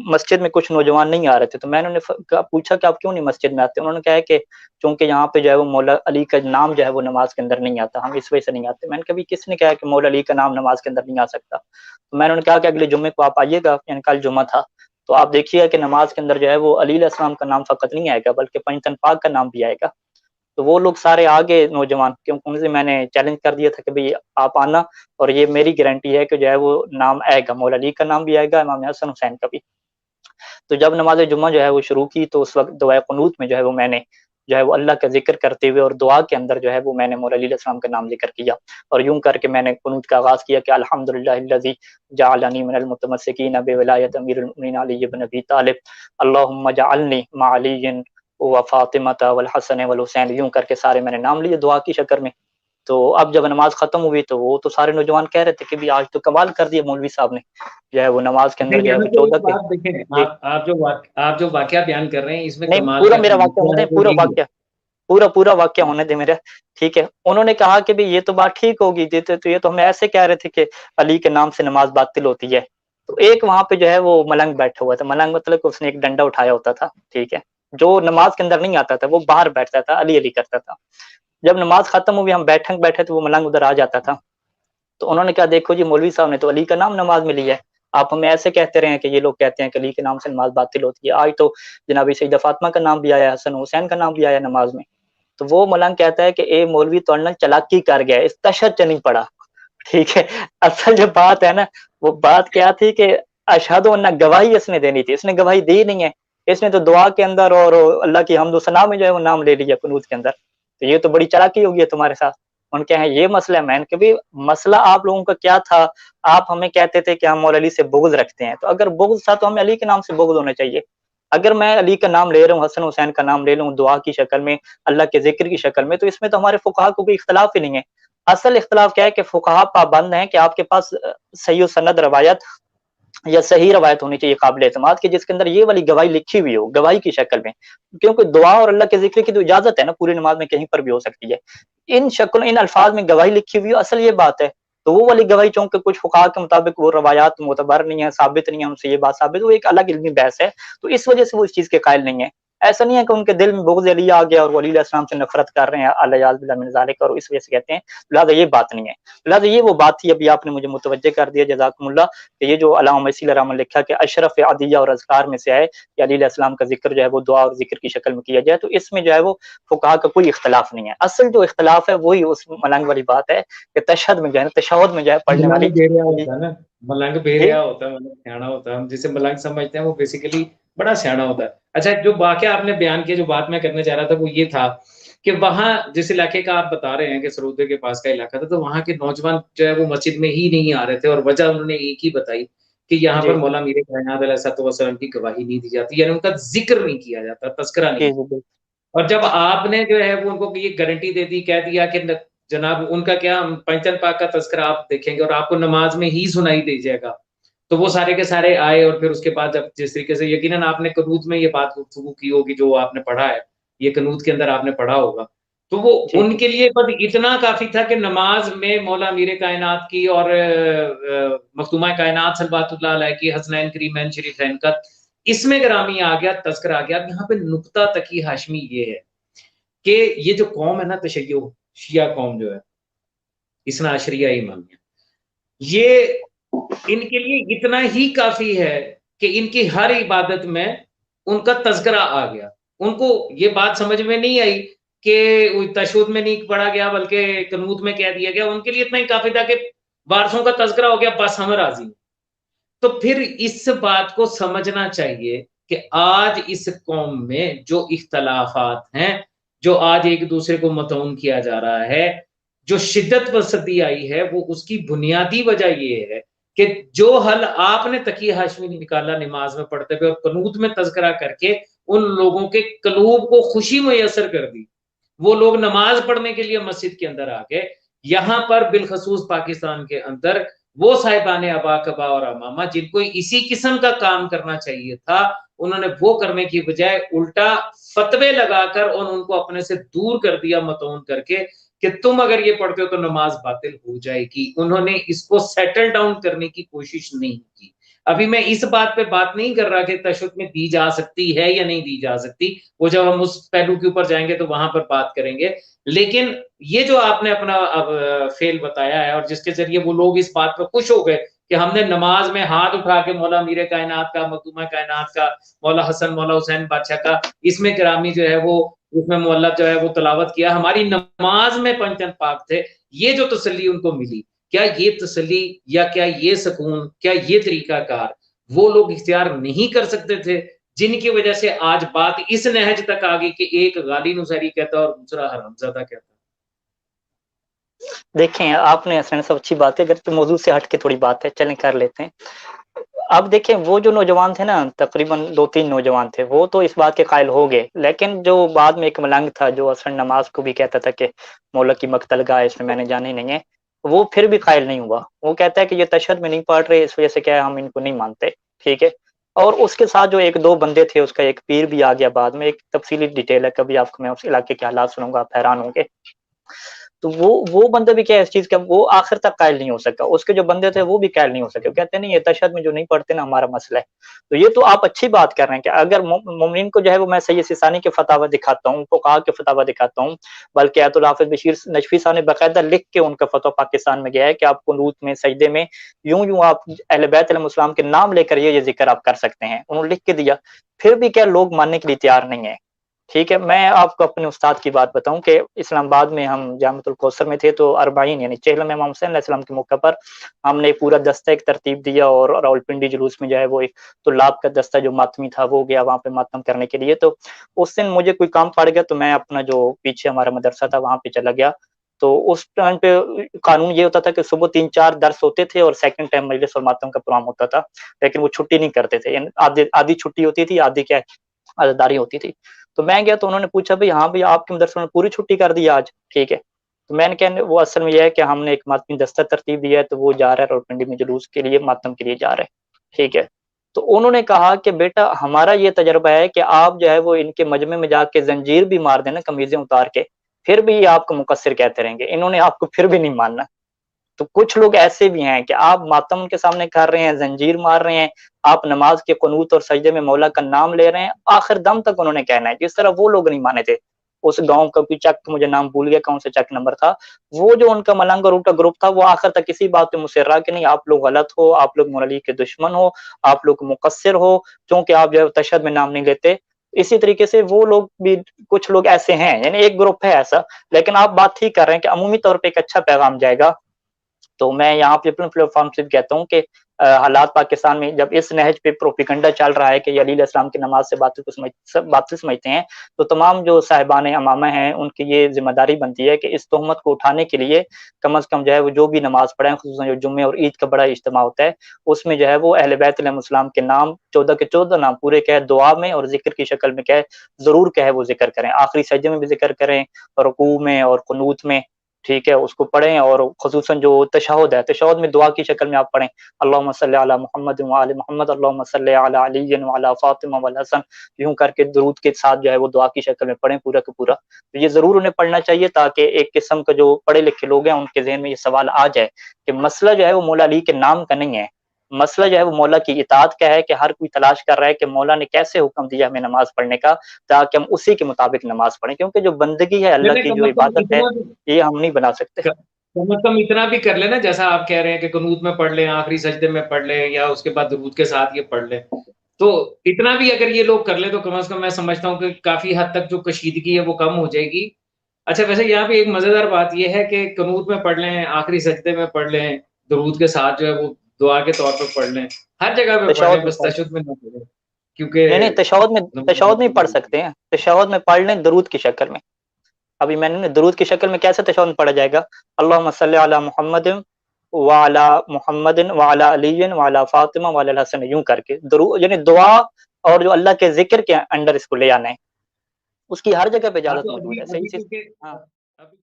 मस्जिद में कुछ नौजवान नहीं आ रहे थे, तो मैंने उन्हें पूछा कि आप क्यों नहीं मस्जिद में आते? उन्होंने कहा है कि चूँकि यहाँ पे जो है वो मौला अली का नाम जो है वो नमाज़ के अंदर नहीं आता, हम इस वजह से नहीं आते। मैंने कहा अभी किसने कहा है कि मौला अली का नाम नमाज़ के अंदर नहीं आ सकता? तो मैंने उन्हें कहा कि अगले जुम्मे को आप आइएगा, यानी कल जुम्मा था, तो आप देखिएगा कि नमाज़ के अंदर जो है वो अली अलैहिस्सलाम का नाम फ़कत नहीं आएगा, बल्कि पंजतन पाक का नाम भी आएगा। तो वो लोग सारे आ गए नौजवान, क्योंकि उनसे मैंने चैलेंज कर दिया था कि भई आप आना, और ये मेरी गारंटी है कि जो है वो नाम आएगा, मौला अली का नाम भी आएगा, इमाम हसन हुसैन का भी। तो जब नमाज़ जुम्मा जो है वो शुरू की, तो उस वक़्त दुआए क़ुनूत में जो है वो मैंने जो है वो अल्लाह का ज़िक्र करते हुए और दुआ के अंदर जो है वो मैंने मौला अली अलैहिस्सलाम का नाम ज़िक्र किया, और यूँ करके मैंने क़ुनूत का आगाज़ किया कि अल्हम्दुलिल्लाहिल्लज़ी जअलनी मिनल मुतमस्सिकीन बिविलायत अमीरुल मुमिनीन अली इब्न अबी तालिब, अल्लाहुम्मा जअलनी मअ अलीय्यिन व फ़ातिमता वल हसन वल हुसैन, यूँ करके सारे मैंने नाम लिए दुआ की शक्ल में। तो अब जब नमाज़ ख़त्म हुई, तो वो तो सारे नौजवान कह रहे थे कि भई आज तो कमाल कर दिया मौलवी साहब ने, जो है वो नमाज़ के अंदर नहीं, जो है हमें वो तो 14 एक के। बात देखें, जी। आप जो वाकया बयान कर रहे हैं इसमें नहीं, कमाल पूरा का मेरा जो वाक़या मुद्दा होने है दें, वो पूरा यही है। वाक़या, पूरा वाक़या होने दें मेरा, ठीक है। उन्होंने कहा कि भई ये तो बात ठीक होगी, ये तो हमें ऐसे कह रहे थे कि अली के नाम से नमाज़ बातिल होती है। तो एक वहाँ पे जो है वो मलंग बैठा हुआ था, मलंग मतलब कि उसने एक डंडा उठाया होता था, ठीक है। जो नमाज़ के अंदर नहीं आता था, वो बाहर बैठता था, अली, अली करता था। जब नमाज़ खत्म हुई, हम बैठे तो वो मलंग उधर आ जाता था। तो उन्होंने कहा देखो जी, मौलवी साहब ने तो अली का नाम नमाज़ में लिया है। आप हमें ऐसे कहते रहे हैं कि ये लोग कहते हैं कि अली के नाम से नमाज़ बातिल होती है। आज तो जनाब सैयदा फ़ातिमा का नाम भी आया है, हसन हुसैन का नाम भी आया है नमाज़ में। तो वो मलंग कहता है कि ए मौलवी तुहाडे नाल चालाकी कर गया, इस तशद्दुद च नहीं पड़ा। ठीक है। असल जो बात है ना, वो बात क्या थी कि अशहदु अन्ना गवाही इसने देनी थी, इसने गवाही दी नहीं है। इसने तो दुआ के अंदर और अल्लाह की हम्द व सना में जो है वो नाम ले लिया कुनूत के अंदर। तो ये तो बड़ी चालाकी हो गई है तुम्हारे साथ। उन्होंने कहा ये मसला है। मैंने कहा भई मसला आप लोगों का क्या था? आप हमें कहते थे कि हम मौला अली से बुग़्ज़ रखते हैं, तो अगर बुग़्ज़ था तो हमें अली के नाम से बुग़्ज़ होना चाहिए। अगर मैं अली का नाम ले रहा हूँ, हसन हुसैन का नाम ले लूँ दुआ की शक्ल में, अल्लाह के ज़िक्र की शक्ल में, तो इसमें तो हमारे फुक़हा को कोई इख्तिलाफ़ ही नहीं है। असल इख्तिलाफ़ क्या है कि फुक़हा पाबंद हैं कि आपके पास सही व सनद रवायत या सही रवायत होनी चाहिए काबिल एतमाद कि जिसके अंदर ये वाली गवाही लिखी हुई हो, गवाही की शक्ल में। क्योंकि दुआ और अल्लाह के ज़िक्र की तो इजाज़त है ना, पूरी नमाज़ में कहीं पर भी हो सकती है। इन अल्फ़ाज़ में गवाही लिखी हुई हो, असल ये बात है। तो वो वाली गवाही चूँकि कुछ फुक़हा के मुताबिक वो रवायात मुतबर नहीं है, साबित नहीं है, उनसे ये बात साबित, वो एक अलग इल्मी बहस है। तो इस वजह से वो इस चीज़ के कायल नहीं है। ऐसा नहीं है कि उनके दिल में बुग़्ज़ अली आ गया और वो अली अलैहिस्सलाम से नफ़रत कर रहे हैं, अल-इयाज़ बिल्लाह मिन ज़ालिक, और इस वजह से कहते हैं। लिहाज़ा ये बात नहीं है। लिहाज़ा ये वो बात थी, अभी आपने मुझे मुतवज्जे कर दिया, जज़ाकुमुल्लाह। कि ये जो अल्लामा मयसी रहमतुल्लाह लिखा कि अशरफ़ अदिया और अज़कार में से है कि अली अलैहिस्सलाम का ज़िक्र जो है वो दुआ और ज़िक्र की शक्ल में किया जाए, तो इसमें जो है वो फुक़हा का कोई इख्तिलाफ़ नहीं है। असल जो इख्तिलाफ़ है वही उस मलंग वाली बात है कि तशहद में जो है ना, तशहुद में जो है पढ़ने मलंग वाली। बेरिया जी। होता है ना, मलंग जी। बेरिया होता है, मतलब सयाना होता है। हम जिसे मलंग समझते हैं वो बेसिकली बड़ा सयाना होता है। अच्छा, जो वाकया आपने बयान किया, जो बात मैं करने जा रहा था वो ये था कि वहाँ जिस इलाके का आप बता रहे हैं कि सरूदे के पास का इलाका था, तो वहाँ के नौजवान जो है वो मस्जिद में ही नहीं आ रहे थे, और वजह उन्होंने एक ही बताई कि यहाँ पर जी। मौला मीर कायनात अलैहिस्सलातु वस्सलाम की गवाही नहीं दी जाती, यानी उनका ज़िक्र नहीं किया जाता, तज़किरा नहीं। जी, जी, बिल्कुल। और जब आपने जो है वो उनको ये गारंटी दे दी, कह दिया कि न जनाब उनका क्या, हम पंचन पाक का तज़किरा आप देखेंगे और आपको नमाज़ में ही सुनाई दे जाएगा। तो वो सारे के सारे आए, और फिर उसके बाद जब जिस तरीके से यकीनन आपने कनूत में ये बात गुफ्तगू की होगी जो आपने पढ़ा है, ये कनूत के अंदर आपने पढ़ा होगा। तो वो जी, जी। उनके लिए बस इतना काफ़ी था कि नमाज़ में मौला मीर कायनात की और मखदूमा कायनात सलवातुल्लाह अलैह की, हसनैन करीमैन शरीफैन का इसमें गिरामी आ गया, तज़किरा आ गया। अब यहाँ पे नुक्ता तकी हाशमी ये है कि ये जो कौम है ना, तशय्युअ, शिया कौम जो है, इस्ना अशरिया ईमानिया, ये इनके लिए इतना ही काफ़ी है कि इनकी हर इबादत में उनका तज़किरा आ गया। उनको ये बात समझ में नहीं आई कि तशहुद में नहीं पढ़ा गया बल्कि कनूत में कह दिया गया। उनके लिए इतना ही काफ़ी था कि वारिसों का तज़किरा हो गया, बस हम राज़ी हैं। तो फिर इस बात को समझना चाहिए कि आज इस कौम में जो इख्तलाफात हैं, जो आज एक-दूसरे को मतऊन किया जा रहा है, जो शिद्दत पसंदी आई है, वो उसकी बुनियादी वजह ये है कि जो हल आपने तकी हाशमी निकाला नमाज़ में पढ़ते हुए और कनूत में तज़किरा करके उन लोगों के कलूब को खुशी मुयस्सर कर दी। वो लोग नमाज़ पढ़ने के लिए मस्जिद के अंदर आ गए। यहाँ पर बिलख़ुसूस पाकिस्तान के अंदर वो साहिबाने अबा कबा और अमामा जिनको इसी किस्म का काम करना चाहिए था, उन्होंने वो करने की बजाय उल्टा फ़तवे लगाकर और उनको अपने से दूर कर दिया मतऊन करके कि तुम अगर ये पढ़ते हो तो नमाज़ बातिल हो जाएगी। उन्होंने इसको सेटल डाउन करने की कोशिश नहीं की। ابھی میں اس بات پہ بات نہیں کر رہا کہ تشہد میں دی جا سکتی ہے یا نہیں دی جا سکتی، وہ جب ہم اس پہلو کے اوپر جائیں گے تو وہاں پر بات کریں گے. لیکن یہ جو آپ نے اپنا فیل بتایا ہے، اور جس کے ذریعے وہ لوگ اس بات پہ خوش ہو گئے کہ ہم نے نماز میں ہاتھ اٹھا کے مولا امیر کائنات کا، مخدومہ کائنات کا، مولا حسن مولا حسین بادشاہ کا اسم گرامی جو ہے وہ اس میں مولد جو ہے وہ تلاوت کیا، ہماری نماز میں پنجن پاک تھے، یہ جو تسلی ان کو ملی، کیا یہ تسلی یا کیا یہ سکون، کیا یہ طریقہ کار وہ لوگ اختیار نہیں کر سکتے تھے، جن کی وجہ سے آج بات اس نہج تک آ گئی کہ ایک غالی نصیری کہتا اور دوسرا حرامزادہ کہتا؟ دیکھیں آپ نے حسین صاحب اچھی بات ہے، اگر تو موضوع سے ہٹ کے تھوڑی بات ہے، چلیں کر لیتے ہیں. اب دیکھیں وہ جو نوجوان تھے نا، تقریباً 2-3 نوجوان تھے، وہ تو اس بات کے قائل ہو گئے، لیکن جو بعد میں ایک ملنگ تھا جو اثر نماز کو بھی کہتا تھا کہ مولا کی مقتل گاہ اس میں نے جانا ہی نہیں ہے، وہ پھر بھی قائل نہیں ہوا. وہ کہتا ہے کہ یہ تشہد میں نہیں پڑھ رہے، اس وجہ سے کیا ہے ہم ان کو نہیں مانتے. ٹھیک ہے. اور اس کے ساتھ جو 1-2 بندے تھے، اس کا ایک پیر بھی آ گیا بعد میں، ایک تفصیلی ڈیٹیل ہے، کبھی آپ کو میں اس علاقے کے حالات سنوں گا آپ حیران ہوں گے. تو وہ بندہ بھی کیا ہے اس چیز کا، وہ آخر تک قائل نہیں ہو سکا. اس کے جو بندے تھے وہ بھی قائل نہیں ہو سکے، وہ کہتے ہیں نہیں یہ تشہد میں جو نہیں پڑھتے نا ہمارا مسئلہ ہے. تو یہ تو آپ اچھی بات کر رہے ہیں کہ اگر مومنین کو جو ہے وہ میں سید سیستانی کے فتاوی دکھاتا ہوں، فقہا کے فتاوی دکھاتا ہوں، بلکہ ایت الحافظ بشیر نجفی صاحب نے باقاعدہ لکھ کے ان کا فتویٰ پاکستان میں گیا ہے کہ آپ قنوت میں سجدے میں یوں آپ اہل بیت علیہ السلام کے نام لے کر یہ ذکر آپ کر سکتے ہیں، انہوں نے لکھ کے دیا. پھر بھی کیا لوگ ماننے کے لیے تیار نہیں ہے. ٹھیک ہے. میں آپ کو اپنے استاد کی بات بتاؤں کہ اسلام آباد میں ہم جامعۃ الکوثر میں تھے، تو 40 یعنی چہلم امام حسین علیہ السلام کے موقع پر ہم نے پورا دستہ ایک ترتیب دیا، اور راولپنڈی جلوس میں جو ہے وہ ایک طلاب کا دستہ جو ماتمی تھا وہ گیا وہاں پہ ماتم کرنے کے لیے. تو اس دن مجھے کوئی کام پڑ گیا، تو میں اپنا جو پیچھے ہمارا مدرسہ تھا وہاں پہ چلا گیا. تو اس ٹائم پہ قانون یہ ہوتا تھا کہ صبح 3-4 درس ہوتے تھے اور سیکنڈ ٹائم مجلس اور ماتم کا پروگرام ہوتا تھا، لیکن وہ چھٹی نہیں کرتے تھے، یعنی آدھی چھٹی ہوتی تھی، آدھی کیا عزاداری ہوتی تھی. تو میں گیا تو انہوں نے پوچھا بھائی ہاں بھائی آپ کے مدرسے میں پوری چھٹی کر دی آج. ٹھیک ہے. تو میں نے کہا وہ اصل میں یہ ہے کہ ہم نے ایک ماتمی دستہ ترتیب دیا ہے، تو وہ جا رہا ہے راولپنڈی میں جلوس کے لیے، ماتم کے لیے جا رہا ہے. ٹھیک ہے. تو انہوں نے کہا کہ بیٹا ہمارا یہ تجربہ ہے کہ آپ جو ہے وہ ان کے مجمع میں جا کے زنجیر بھی مار دینا قمیضیں اتار کے، پھر بھی یہ آپ کو مقصر کہتے رہیں گے. انہوں نے آپ کو پھر بھی نہیں ماننا. تو کچھ لوگ ایسے بھی ہیں کہ آپ ماتم کے سامنے کر رہے ہیں، زنجیر مار رہے ہیں، آپ نماز کے قنوت اور سجدے میں مولا کا نام لے رہے ہیں، آخر دم تک انہوں نے کہنا ہے. جس طرح وہ لوگ نہیں مانے تھے اس گاؤں کا کوئی چک، مجھے نام بھول گیا کون سے چک نمبر تھا، وہ جو ان کا ملنگ اور ان کا گروپ تھا، وہ آخر تک کسی بات پہ مصر رہا کہ نہیں آپ لوگ غلط ہو، آپ لوگ مولا علی کے دشمن ہو، آپ لوگ مقصر ہو کیونکہ آپ جو ہے تشہد میں نام نہیں لیتے. اسی طریقے سے وہ لوگ بھی کچھ لوگ ایسے ہیں، یعنی ایک گروپ ہے ایسا. لیکن آپ بات ٹھیک کر رہے ہیں کہ عمومی طور پہ ایک اچھا پیغام جائے گا. تو میں یہاں پہ اپنے پلیٹ فارم سے کہتا ہوں کہ حالات پاکستان میں جب اس نہج پہ پروپیگنڈا چل رہا ہے کہ علی علیہ السلام کی نماز سے باطل سمجھتے ہیں، تو تمام جو صاحبان امامہ ہیں ان کی یہ ذمہ داری بنتی ہے کہ اس تہمت کو اٹھانے کے لیے کم از کم جو ہے وہ جو بھی نماز پڑھیں، خصوصاً جو جمعے اور عید کا بڑا اجتماع ہوتا ہے اس میں جو ہے وہ اہل بیت علیہ السلام کے نام 14 کے 14 نام پورے کہے دعا میں اور ذکر کی شکل میں کہے ضرور کہے وہ ذکر کریں، آخری سجدے میں بھی ذکر کریں، رکوع میں اور قنوت میں. ٹھیک ہے. اس کو پڑھیں، اور خصوصاً جو تشہد ہے، تشہد میں دعا کی شکل میں آپ پڑھیں اللہم صلی علی محمد وعلی محمد، اللہم صلی علی علی وعلی فاطمہ والحسن، یوں کر کے درود کے ساتھ جو ہے وہ دعا کی شکل میں پڑھیں پورا کا پورا. تو یہ ضرور انہیں پڑھنا چاہیے تاکہ ایک قسم کا جو پڑھے لکھے لوگ ہیں ان کے ذہن میں یہ سوال آ جائے کہ مسئلہ جو ہے وہ مولا علی کے نام کا نہیں ہے، مسئلہ جو ہے وہ مولا کی اطاعت کا ہے، کہ ہر کوئی تلاش کر رہا ہے کہ مولا نے کیسے حکم دیا ہمیں نماز پڑھنے کا تاکہ ہم اسی کے مطابق نماز پڑھیں، کیونکہ جو بندگی ہے اللہ کی، کم جو از کم عبادت ہے، اتنا یہ ہم نہیں بنا سکتے. کم از کم اتنا بھی کر لینا، جیسا آپ کہہ رہے ہیں کہ قنوت میں پڑھ لیں، آخری سجدے میں پڑھ لیں، یا اس کے بعد درود کے ساتھ یہ پڑھ لیں، تو اتنا بھی اگر یہ لوگ کر لیں تو کم از کم میں سمجھتا ہوں کہ کافی حد تک جو کشیدگی ہے وہ کم ہو جائے گی. اچھا ویسے یہاں پہ ایک مزیدار بات یہ ہے کہ قنوت میں پڑھ لیں، آخری سجدے میں پڑھ لیں، درود کے ساتھ جو ہے وہ دعا کے طور پہ پڑھ لیں، ہر جگہ پہ پڑھ لیں، تشہد میں بس پڑھ تشہد میں نہ پڑھیں نہیں کیونکہ تشہد میں پڑھ سکتے ہیں، تشہد میں پڑھ لیں درود کی شکل میں. ابھی میں نے درود کی شکل میں کیسے تشہد میں پڑھا جائے گا؟ اللہم صلی علی محمد وعلی محمد وعلی علی وعلی فاطمہ وعلی الحسن، یوں کر کے درود یعنی دعا اور جو اللہ کے ذکر کے انڈر اس کو لے آنا ہے. اس کی ہر جگہ پہ ہاں اجازت تو موجود ابھی ہے. صحیح ابھی چیز. کیونکہ ہاں ابھی